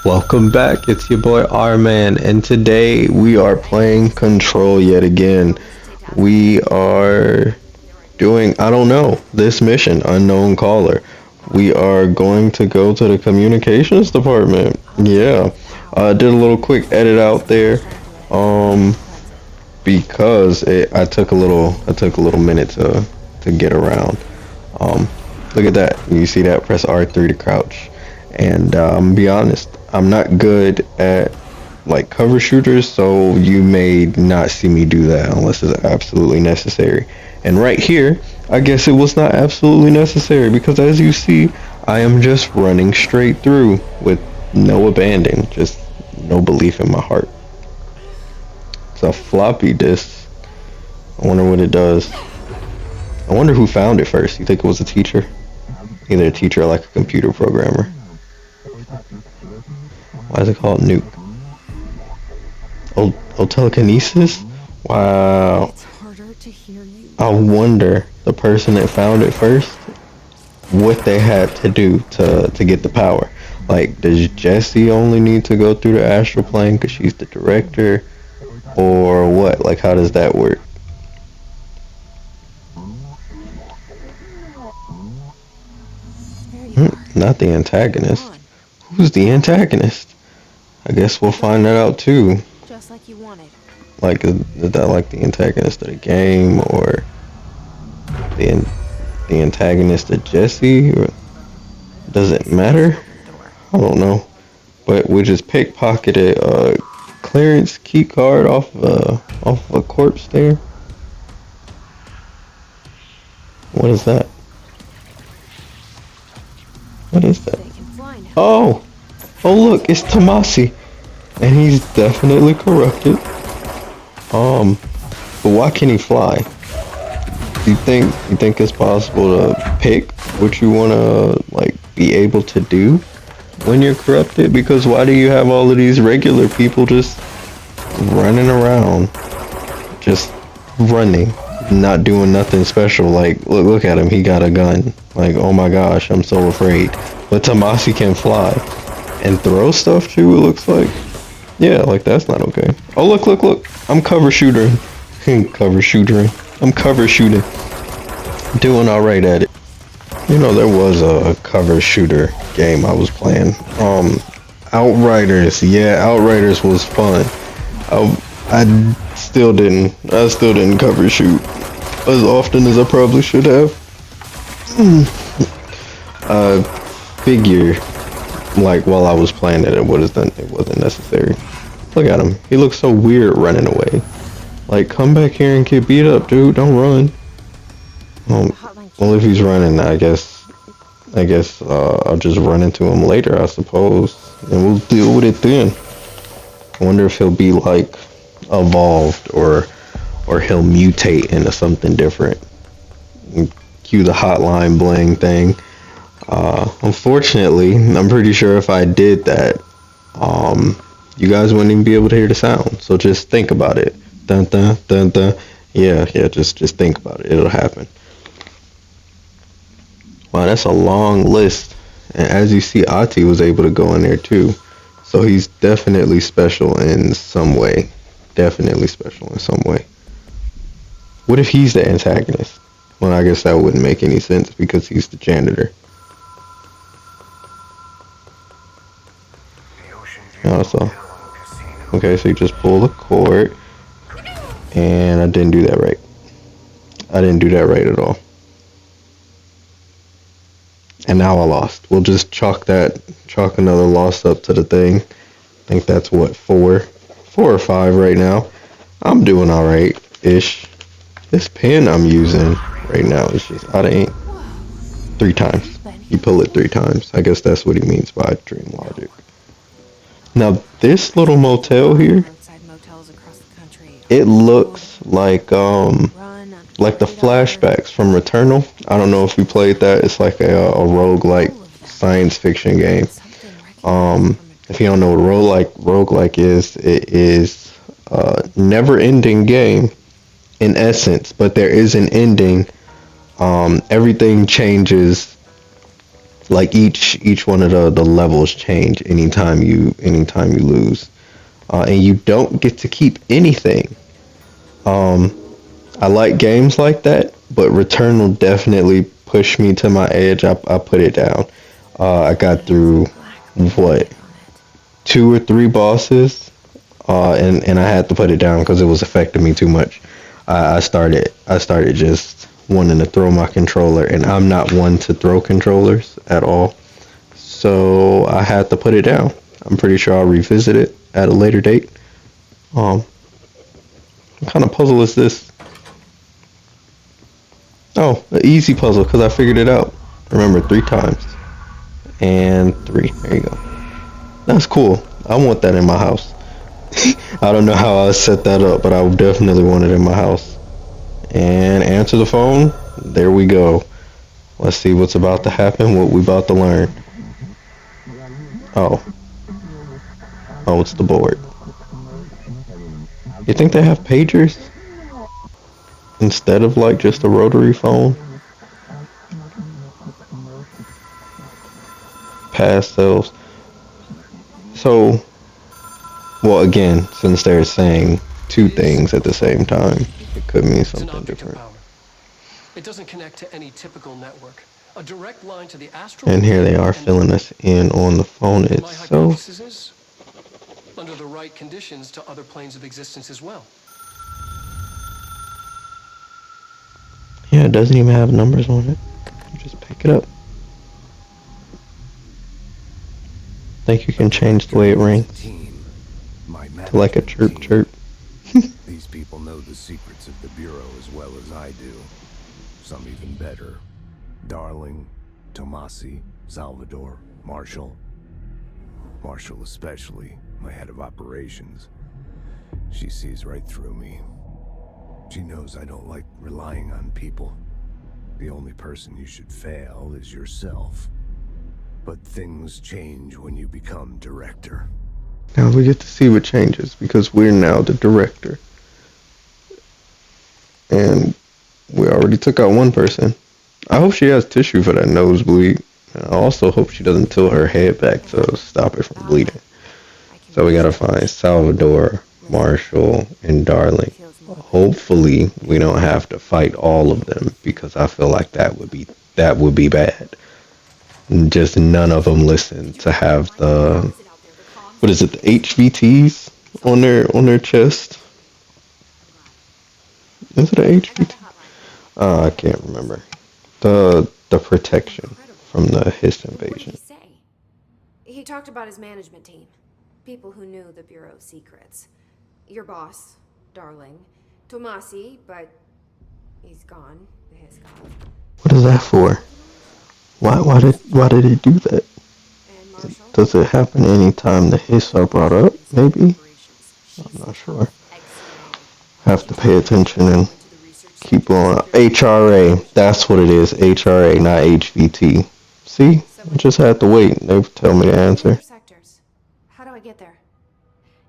Welcome back, it's your boy R-Man, and today we are playing Control yet again. We are doing, I don't know, this mission, Unknown Caller. We are going to go to the communications department. Yeah, I did a little quick edit out there, um, because I took a little minute to get around. Um, Look at that. You see that? Press R3 to crouch. And be honest, I'm not good at like cover shooters, so you may not see me do that unless it's absolutely necessary. And right here, I guess it was not absolutely necessary because as you see, I am just running straight through with no abandon, just no belief in my heart. It's a floppy disk. I wonder what it does. I wonder who found it first. You think it was a teacher? Either a teacher or like a computer programmer. Why is it called nuke? Oh, telekinesis? Wow. I wonder the person that found it first, what they had to do to get the power. Like, does Jessie only need to go through the astral plane because she's the director? Or what? Like, how does that work? Not the antagonist. Who's the antagonist? I guess we'll find that out too. Just like you wanted. Like, is that like the antagonist of the game, or the antagonist of Jesse? Or does it matter? I don't know. But we just pickpocketed a clearance key card off a corpse there. What is that? What is that? Oh! Oh look, it's Tomasi. And he's definitely corrupted. But why can he fly? You think it's possible to pick what you wanna like be able to do when you're corrupted? Because why do you have all of these regular people just running around? Just running, not doing nothing special. Like look at him, he got a gun. Like, oh my gosh, I'm so afraid. But Tomasi can fly and throw stuff too, it looks like. Yeah, like that's not okay. Oh look, I'm cover shooting. I'm cover shooting. Doing alright at it. You know, there was a cover shooter game I was playing. Outriders. Yeah, Outriders was fun. I still didn't cover shoot as often as I probably should have. Figure like while I was playing it wasn't necessary. Look at him. He looks so weird running away. Like, come back here and get beat up, dude. Don't run. Well, if he's running, I guess I'll just run into him later, I suppose, and we'll deal with it then. I wonder if he'll be like evolved or he'll mutate into something different. Cue the hotline bling thing. Unfortunately, I'm pretty sure if I did that, you guys wouldn't even be able to hear the sound. So just think about it. Dun dun dun dun. Yeah. Just think about it. It'll happen. Wow, that's a long list. And as you see, Ati was able to go in there too. So he's definitely special in some way. What if he's the antagonist? Well, I guess that wouldn't make any sense because he's the janitor. Also, okay, so you just pull the cord, and I didn't do that right. At all. And now I lost. We'll just chalk another loss up to the thing. I think that's what, 4 or 5 right now. I'm doing all right-ish. This pen I'm using right now is just out of ink. 3 times. You pull it 3 times. I guess that's what he means by dream logic. Now this little motel here, it looks like the flashbacks from Returnal. I don't know if you played that. It's like a roguelike science fiction game. If you don't know what roguelike is, it is a never-ending game in essence, but there is an ending. Everything changes Like each one of the levels change anytime you lose, and you don't get to keep anything. Um, I like games like that, but Returnal definitely pushed me to my edge. I put it down. I got through what, two or three bosses, and I had to put it down because it was affecting me too much. I started just wanting to throw my controller, and I'm not one to throw controllers at all. So I had to put it down. I'm pretty sure I'll revisit it at a later date. Um, what kind of puzzle is this? Oh, an easy puzzle because I figured it out. Remember, three times. And three. There you go. That's cool. I want that in my house. I don't know how I set that up, but I would definitely want it in my house. And answer the phone. There we go. Let's see what's about to happen, what we about to learn. Oh. Oh, it's the board. You think they have pagers? Instead of like just a rotary phone? Past those. So, well, again, since they're saying two things at the same time, it could mean something different. It doesn't connect to any typical network. A direct line to the astral. And here they are filling us in on the phone My itself. hypothesis is, under the right conditions, to other planes of existence as well. Yeah, it doesn't even have numbers on it. You just pick it up. Think you can change the way it rings to like a chirp chirp. These people know the secrets of the Bureau as well as I do. Some even better. Darling, Tomasi, Salvador, Marshall. Marshall especially, my head of operations. She sees right through me. She knows I don't like relying on people. The only person you should fail is yourself. But things change when you become director. Now we get to see what changes because we're now the director. And we already took out one person. I hope she has tissue for that nosebleed. And I also hope she doesn't tilt her head back to stop it from bleeding. So we gotta find Salvador, Marshall, and Darling. Hopefully we don't have to fight all of them because I feel like that would be bad. Just none of them listen to have the, what is it, the HVTs on their chest. Is it a HVT? I can't remember. The protection from the Hiss invasion. He talked about his management team, people who knew the Bureau's secrets. Your boss, Darling, Tomasi, but he's gone. His gone. What is that for? Why did he do that? Does it happen anytime the Hiss are brought up? Maybe? I'm not sure. Have to pay attention and keep going. HRA, that's what it is. HRA, not HVT. See? I just had to wait. They would tell me the answer. How do I get there?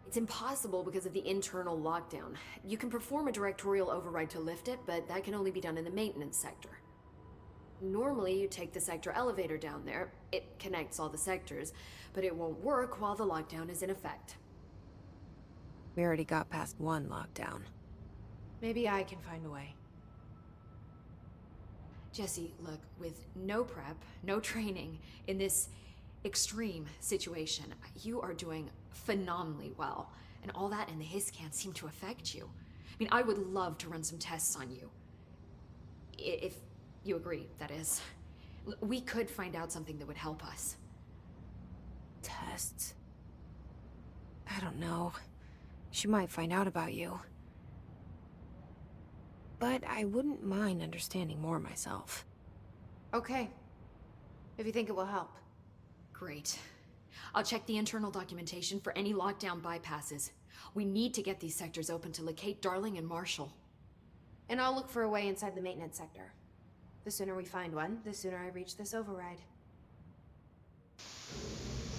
It's impossible because of the internal lockdown. You can perform a directorial override to lift it, but that can only be done in the maintenance sector. Normally, you take the sector elevator down there. It connects all the sectors, but it won't work while the lockdown is in effect. We already got past one lockdown. Maybe I can find a way. Jesse, look, with no prep, no training in this extreme situation, you are doing phenomenally well. And all that and the Hiss can't seem to affect you. I mean, I would love to run some tests on you. If you agree, that is. We could find out something that would help us. Tests? I don't know. She might find out about you. But I wouldn't mind understanding more myself. Okay. If you think it will help. Great. I'll check the internal documentation for any lockdown bypasses. We need to get these sectors open to locate Darling and Marshall. And I'll look for a way inside the maintenance sector. The sooner we find one, the sooner I reach this override.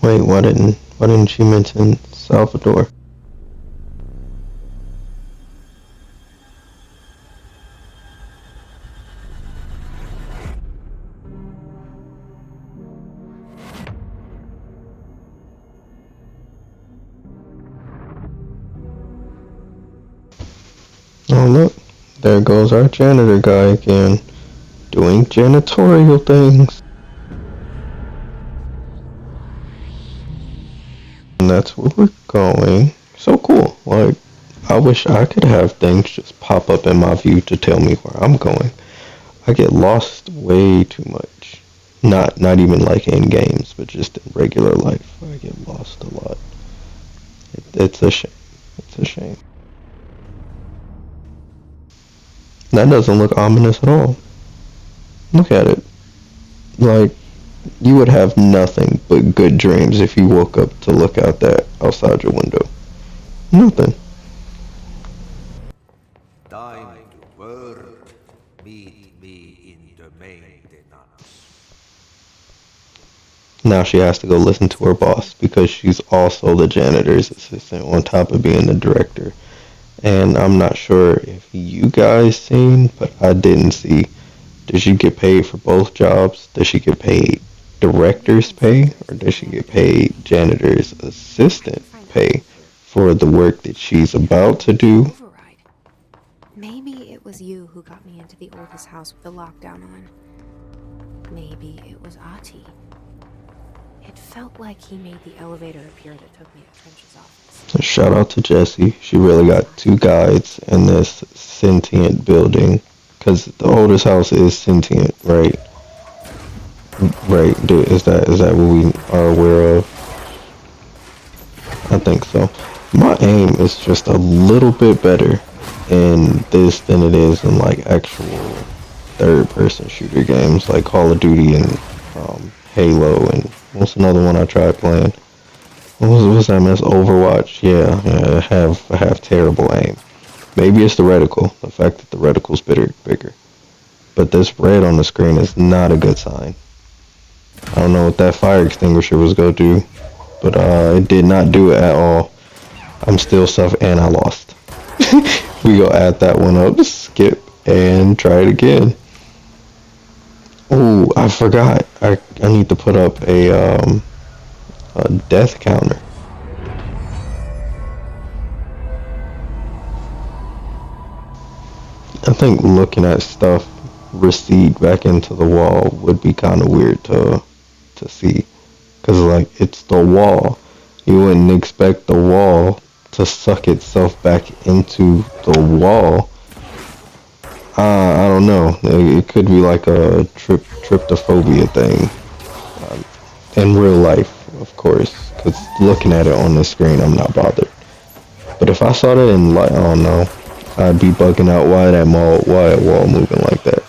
Wait, why didn't she mention Salvador? Oh look, there goes our janitor guy again, doing janitorial things. And that's where we're going. So cool. Like, I wish I could have things just pop up in my view to tell me where I'm going. I get lost way too much. Not even like in games, but just in regular life. I get lost a lot. It's a shame. It's a shame. That doesn't look ominous at all. Look at it. Like, you would have nothing but good dreams if you woke up to look out that outside your window. Nothing. Time to work. Meet me in the maintenance. Now she has to go listen to her boss because she's also the janitor's assistant on top of being the director. And I'm not sure if you guys seen, but I didn't see. Did she get paid for both jobs? Does she get paid director's pay, or does she get paid janitor's assistant pay for the work that she's about to do? Override. Maybe it was you who got me into the oldest house with the lockdown on. Maybe it was Ahti. It felt like he made the elevator appear that took me to Trench's office. Shout out to Jessie. She really got two guides in this sentient building. Because the oldest house is sentient, right? Right. Is that what we are aware of? I think so. My aim is just a little bit better in this than it is in like actual third-person shooter games like Call of Duty and Halo, and what's another one I tried playing? What's that mess? Overwatch. Yeah, I have terrible aim. Maybe it's the reticle, the fact that the reticle's bigger. But this red on the screen is not a good sign. I don't know what that fire extinguisher was going to do, but it did not do it at all. I'm still suffering, and I lost. We go add that one up, skip, and try it again. Oh, I forgot. I need to put up a death counter. I think looking at stuff recede back into the wall would be kind of weird to see, because like it's the wall. You wouldn't expect the wall to suck itself back into the wall. I don't know. It could be like a tryptophobia thing in real life, of course, because looking at it on the screen, I'm not bothered. But if I saw that in light, I don't know. I'd be bugging out why a wall moving like that.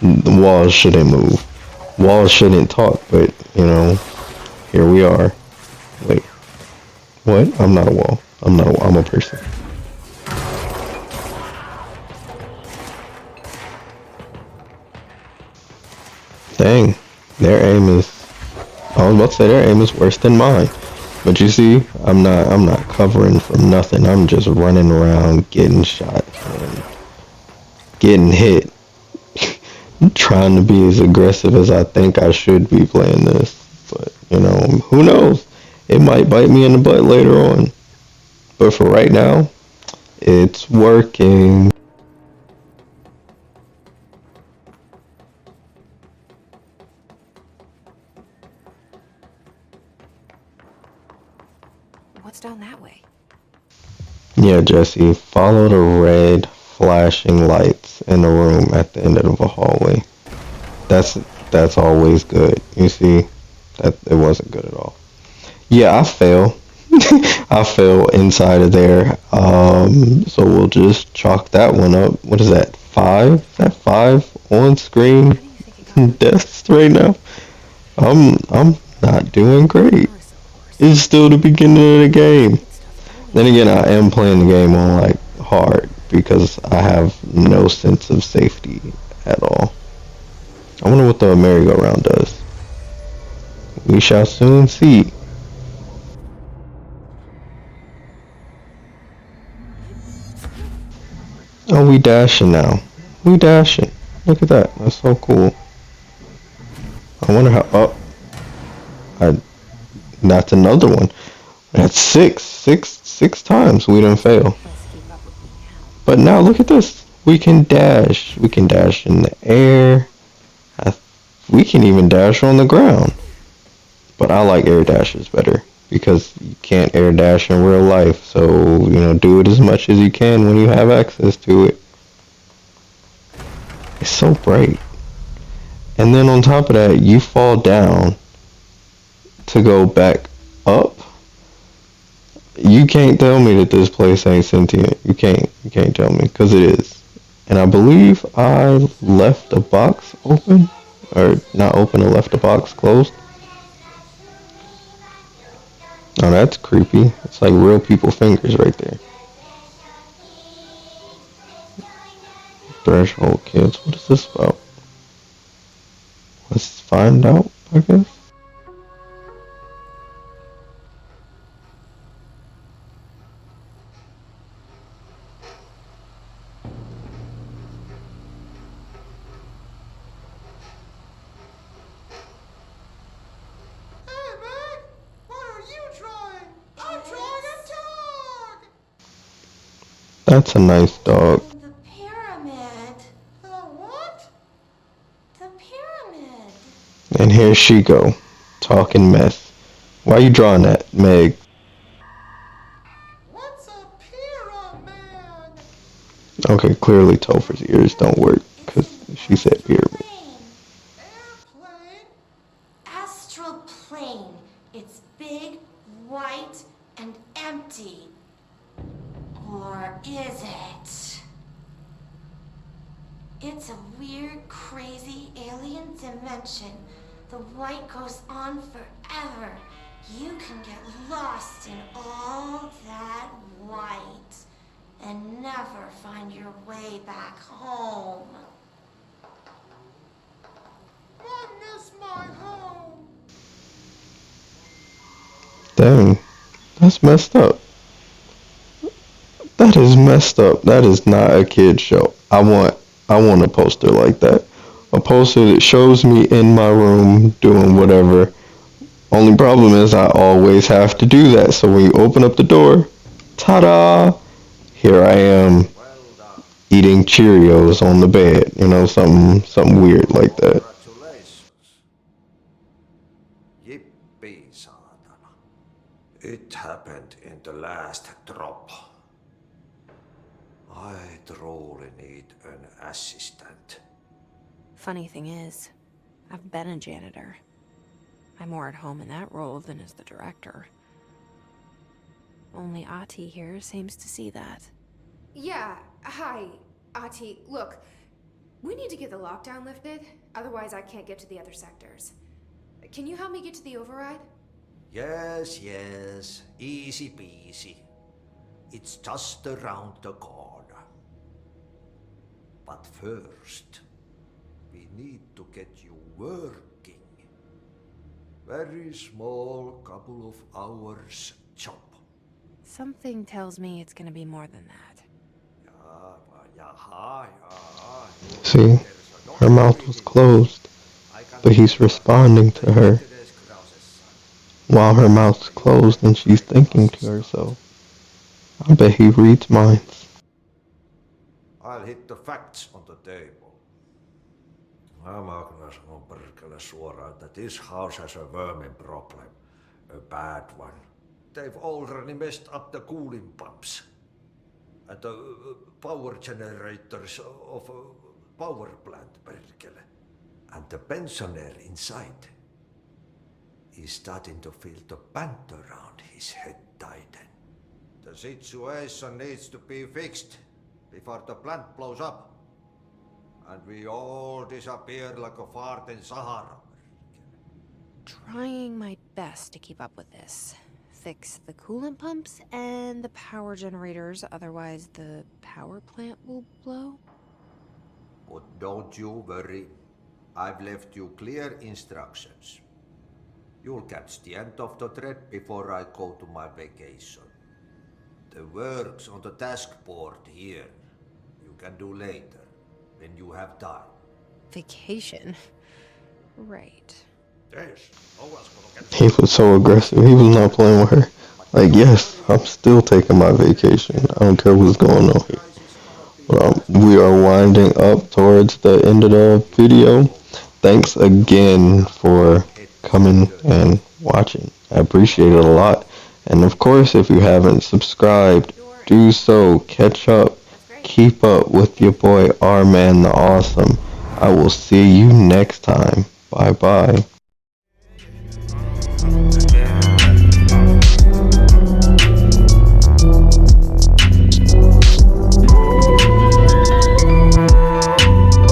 The walls shouldn't move. Walls shouldn't talk, but you know, here we are. Wait, what? I'm not a wall. I'm a person. Dang, their aim is. I was about to say their aim is worse than mine. But you see, I'm not covering from nothing. I'm just running around getting shot and getting hit. I'm trying to be as aggressive as I think I should be playing this. But, you know, who knows? It might bite me in the butt later on. But for right now, it's working. What's down that way? Yeah, Jesse, follow the red flashing lights in the room at the end of the hallway. That's always good. You see, that it wasn't good at all. Yeah, I fell. I fell inside of there. So we'll just chalk that one up. What is that? 5? Is that 5 on screen deaths right now? I'm not doing great. It's still the beginning of the game. Then again, I am playing the game on like hard because I have no sense of safety at all. I wonder what the merry-go-round does. We shall soon see. Oh, we dashing now. We dashing. Look at that. That's so cool. I wonder how. Oh, that's another one. That's six times we didn't fail. Let's keep up with me now. But now look at this. We can dash. We can dash in the air. We can even dash on the ground. But I like air dashes better because you can't air dash in real life. So, do it as much as you can when you have access to it. It's so bright. And then on top of that, you fall down to go back up. You can't tell me that this place ain't sentient. You can't tell me, because it is. And I believe I left a box open, or not open, I left a box closed. Oh, that's creepy. It's like real people fingers right there. Threshold kids. What is this about? Let's find out, I guess. Hey, Meg! What are you drawing? I'm drawing a dog! That's a nice dog. The pyramid. The what? The pyramid. And here she go, talking mess. Why you drawing that, Meg? What's a pyramid? Okay, clearly Topher's ears don't work, because she said pyramid. Airplane? Astral plane. It's big, white, and empty. Or is it? It's a weird, crazy alien dimension. The white goes on forever. You can get lost in all that white and never find your way back home. I miss my home. Dang, that's messed up. That is messed up. That is not a kid show. I want a poster like that. A poster that shows me in my room doing whatever. Only problem is I always have to do that. So when you open up the door, ta-da! Here I am eating Cheerios on the bed. Something weird like that. Congratulations. Yippee, saatana. It happened in the last drop. I truly need an assistant. Funny thing is, I've been a janitor. I'm more at home in that role than as the director. Only Ahti here seems to see that. Yeah, hi, Ahti. Look, we need to get the lockdown lifted, otherwise I can't get to the other sectors. Can you help me get to the override? Yes, easy peasy. It's just around the corner. But first, we need to get you working. Very small, couple of hours job. Something tells me it's gonna be more than that. See, her mouth was closed, but he's responding to her while her mouth's closed and she's thinking to herself. I bet he reads minds. I'll hit the facts on the table. I'm gonna sanon perkele suoraan that this house has a vermin problem. A bad one. They've already messed up the cooling pumps. And the power generators of a power plant, perkele. And the pensioner inside is starting to feel the band around his head tighten. The situation needs to be fixed before the plant blows up. And we all disappear like a fart in Sahara. Trying my best to keep up with this. Fix the coolant pumps and the power generators, otherwise the power plant will blow. But don't you worry. I've left you clear instructions. You'll catch the end of the thread before I go to my vacation. The work's on the task board here. You can do later, when you have time. Vacation? Right. Yes. He was so aggressive. He was not playing with her. Like, yes, I'm still taking my vacation. I don't care what's going on here. We are winding up towards the end of the video. Thanks again for coming and watching. I appreciate it a lot. And of course, if you haven't subscribed, do so. Catch up. Keep up with your boy R-Man the Awesome. I will see you next time. Bye bye.